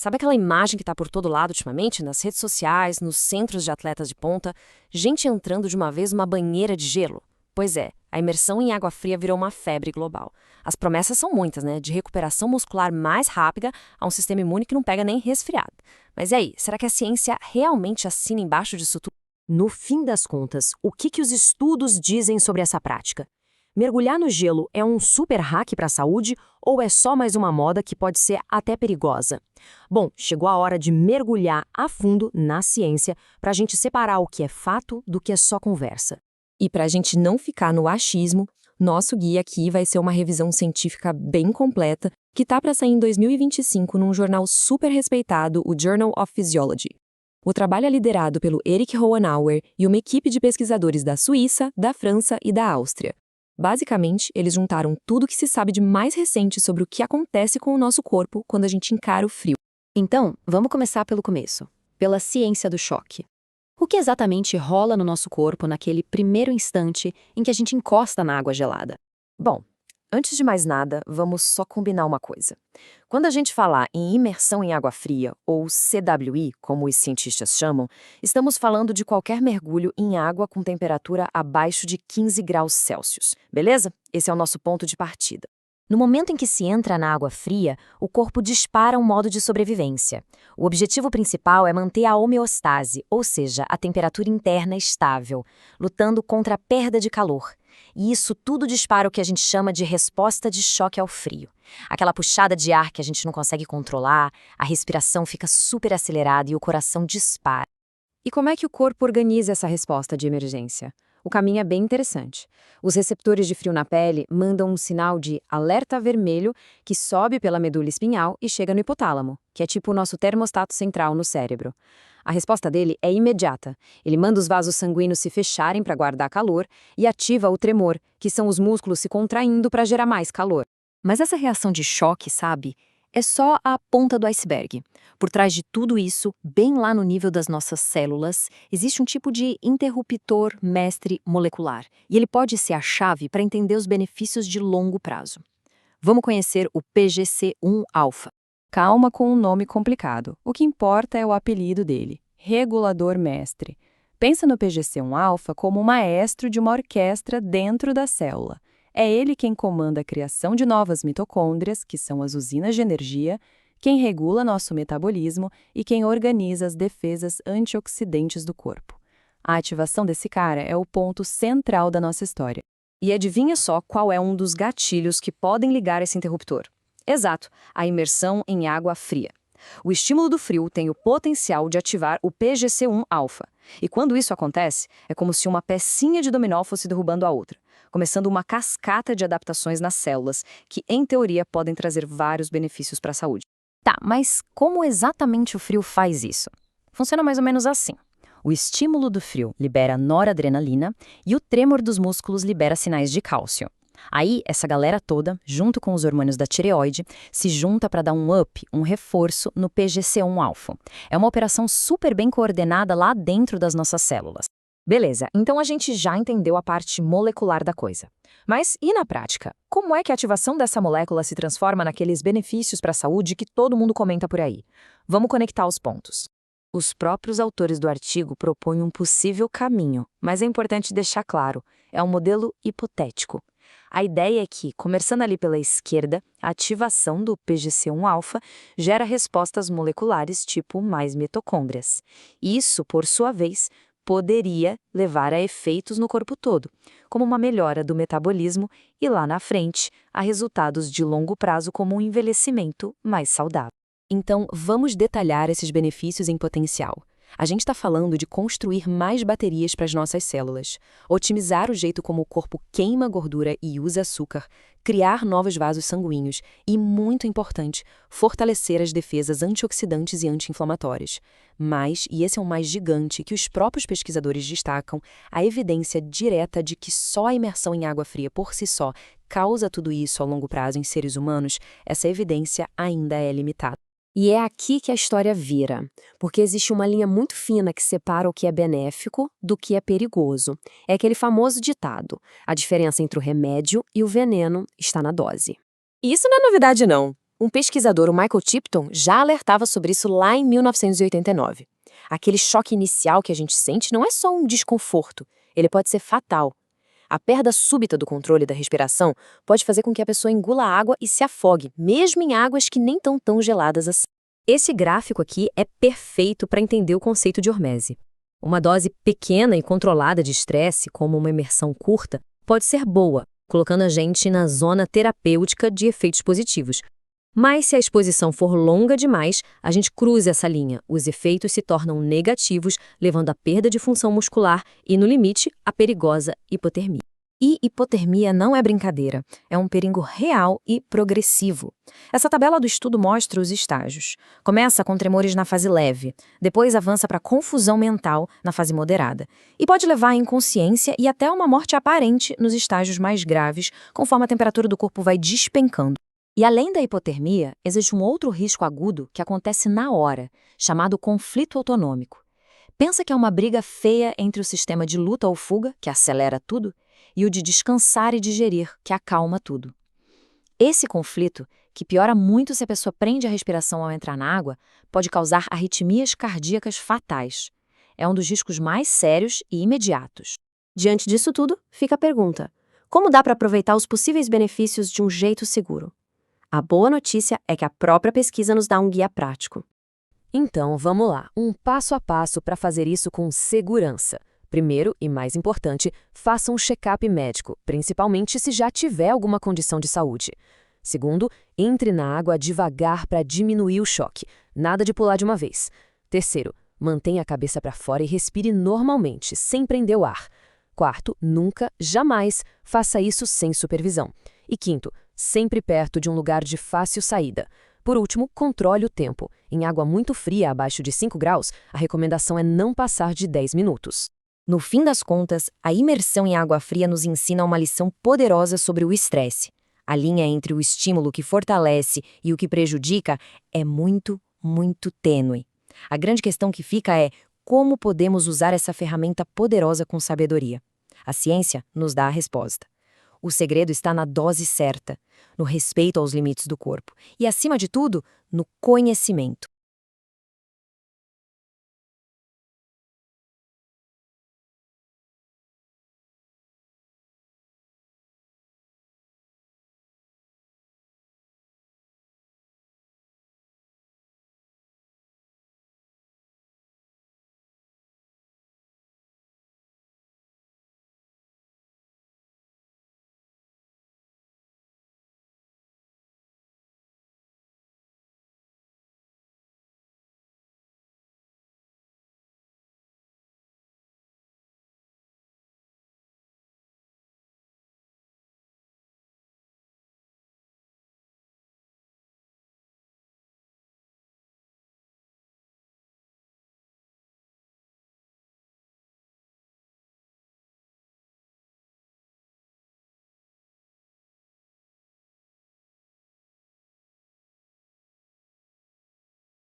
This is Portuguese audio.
Sabe aquela imagem que tá por todo lado ultimamente, nas redes sociais, nos centros de atletas de ponta, gente entrando de uma vez numa banheira de gelo? Pois é, a imersão em água fria virou uma febre global. As promessas são muitas, né? De recuperação muscular mais rápida a um sistema imune que não pega nem resfriado. Mas e aí, será que a ciência realmente assina embaixo disso tudo? No fim das contas, o que os estudos dizem sobre essa prática? Mergulhar no gelo é um super hack para a saúde ou é só mais uma moda que pode ser até perigosa? Bom, chegou a hora de mergulhar a fundo na ciência para a gente separar o que é fato do que é só conversa. E para a gente não ficar no achismo, nosso guia aqui vai ser uma revisão científica bem completa que tá para sair em 2025 num jornal super respeitado, o Journal of Physiology. O trabalho é liderado pelo Erich Hohenauer e uma equipe de pesquisadores da Suíça, da França e da Áustria. Basicamente, eles juntaram tudo o que se sabe de mais recente sobre o que acontece com o nosso corpo quando a gente encara o frio. Então, vamos começar pelo começo, pela ciência do choque. O que exatamente rola no nosso corpo naquele primeiro instante em que a gente encosta na água gelada? Bom, antes de mais nada, vamos só combinar uma coisa. Quando a gente falar em imersão em água fria, ou CWI, como os cientistas chamam, estamos falando de qualquer mergulho em água com temperatura abaixo de 15 graus Celsius, beleza? Esse é o nosso ponto de partida. No momento em que se entra na água fria, o corpo dispara um modo de sobrevivência. O objetivo principal é manter a homeostase, ou seja, a temperatura interna estável, lutando contra a perda de calor. E isso tudo dispara o que a gente chama de resposta de choque ao frio. Aquela puxada de ar que a gente não consegue controlar, a respiração fica super acelerada e o coração dispara. E como é que o corpo organiza essa resposta de emergência? O caminho é bem interessante. Os receptores de frio na pele mandam um sinal de alerta vermelho que sobe pela medula espinhal e chega no hipotálamo, que é tipo o nosso termostato central no cérebro. A resposta dele é imediata. Ele manda os vasos sanguíneos se fecharem para guardar calor e ativa o tremor, que são os músculos se contraindo para gerar mais calor. Mas essa reação de choque, sabe, é só a ponta do iceberg. Por trás de tudo isso, bem lá no nível das nossas células, existe um tipo de interruptor mestre molecular, e ele pode ser a chave para entender os benefícios de longo prazo. Vamos conhecer o PGC1-alfa. Calma com um nome complicado. O que importa é o apelido dele, regulador mestre. Pensa no PGC1-alfa como o maestro de uma orquestra dentro da célula. É ele quem comanda a criação de novas mitocôndrias, que são as usinas de energia, quem regula nosso metabolismo e quem organiza as defesas antioxidantes do corpo. A ativação desse cara é o ponto central da nossa história. E adivinha só qual é um dos gatilhos que podem ligar esse interruptor? Exato, a imersão em água fria. O estímulo do frio tem o potencial de ativar o PGC1-alfa. E quando isso acontece, é como se uma pecinha de dominó fosse derrubando a outra, começando uma cascata de adaptações nas células, que, em teoria, podem trazer vários benefícios para a saúde. Tá, mas como exatamente o frio faz isso? Funciona mais ou menos assim. O estímulo do frio libera noradrenalina e o tremor dos músculos libera sinais de cálcio. Aí, essa galera toda, junto com os hormônios da tireoide, se junta para dar um up, um reforço no PGC1-alfa. É uma operação super bem coordenada lá dentro das nossas células. Beleza, então a gente já entendeu a parte molecular da coisa. Mas e na prática? Como é que a ativação dessa molécula se transforma naqueles benefícios para a saúde que todo mundo comenta por aí? Vamos conectar os pontos. Os próprios autores do artigo propõem um possível caminho, mas é importante deixar claro, é um modelo hipotético. A ideia é que, começando ali pela esquerda, a ativação do PGC1-alfa gera respostas moleculares tipo mais mitocôndrias. Isso, por sua vez, poderia levar a efeitos no corpo todo, como uma melhora do metabolismo e, lá na frente, a resultados de longo prazo como um envelhecimento mais saudável. Então, vamos detalhar esses benefícios em potencial. A gente está falando de construir mais baterias para as nossas células, otimizar o jeito como o corpo queima gordura e usa açúcar, criar novos vasos sanguíneos e, muito importante, fortalecer as defesas antioxidantes e anti-inflamatórias. Mas, e esse é o mais gigante que os próprios pesquisadores destacam, a evidência direta de que só a imersão em água fria por si só causa tudo isso a longo prazo em seres humanos, essa evidência ainda é limitada. E é aqui que a história vira, porque existe uma linha muito fina que separa o que é benéfico do que é perigoso. É aquele famoso ditado: a diferença entre o remédio e o veneno está na dose. Isso não é novidade, não. Um pesquisador, o Michael Tipton, já alertava sobre isso lá em 1989. Aquele choque inicial que a gente sente não é só um desconforto, ele pode ser fatal. A perda súbita do controle da respiração pode fazer com que a pessoa engula água e se afogue, mesmo em águas que nem estão tão geladas assim. Esse gráfico aqui é perfeito para entender o conceito de hormese. Uma dose pequena e controlada de estresse, como uma imersão curta, pode ser boa, colocando a gente na zona terapêutica de efeitos positivos. Mas se a exposição for longa demais, a gente cruza essa linha. Os efeitos se tornam negativos, levando à perda de função muscular e, no limite, à perigosa hipotermia. E hipotermia não é brincadeira, é um perigo real e progressivo. Essa tabela do estudo mostra os estágios. Começa com tremores na fase leve, depois avança para confusão mental na fase moderada, e pode levar à inconsciência e até uma morte aparente nos estágios mais graves, conforme a temperatura do corpo vai despencando. E além da hipotermia, existe um outro risco agudo que acontece na hora, chamado conflito autonômico. Pensa que é uma briga feia entre o sistema de luta ou fuga, que acelera tudo, e o de descansar e digerir, que acalma tudo. Esse conflito, que piora muito se a pessoa prende a respiração ao entrar na água, pode causar arritmias cardíacas fatais. É um dos riscos mais sérios e imediatos. Diante disso tudo, fica a pergunta: como dá para aproveitar os possíveis benefícios de um jeito seguro? A boa notícia é que a própria pesquisa nos dá um guia prático. Então, vamos lá, um passo a passo para fazer isso com segurança. Primeiro, e mais importante, faça um check-up médico, principalmente se já tiver alguma condição de saúde. Segundo, entre na água devagar para diminuir o choque, nada de pular de uma vez. Terceiro, mantenha a cabeça para fora e respire normalmente, sem prender o ar. Quarto, nunca, jamais, faça isso sem supervisão. E quinto, sempre perto de um lugar de fácil saída. Por último, controle o tempo. Em água muito fria, abaixo de 5 graus, a recomendação é não passar de 10 minutos. No fim das contas, a imersão em água fria nos ensina uma lição poderosa sobre o estresse. A linha entre o estímulo que fortalece e o que prejudica é muito, muito tênue. A grande questão que fica é como podemos usar essa ferramenta poderosa com sabedoria. A ciência nos dá a resposta. O segredo está na dose certa, no respeito aos limites do corpo e, acima de tudo, no conhecimento.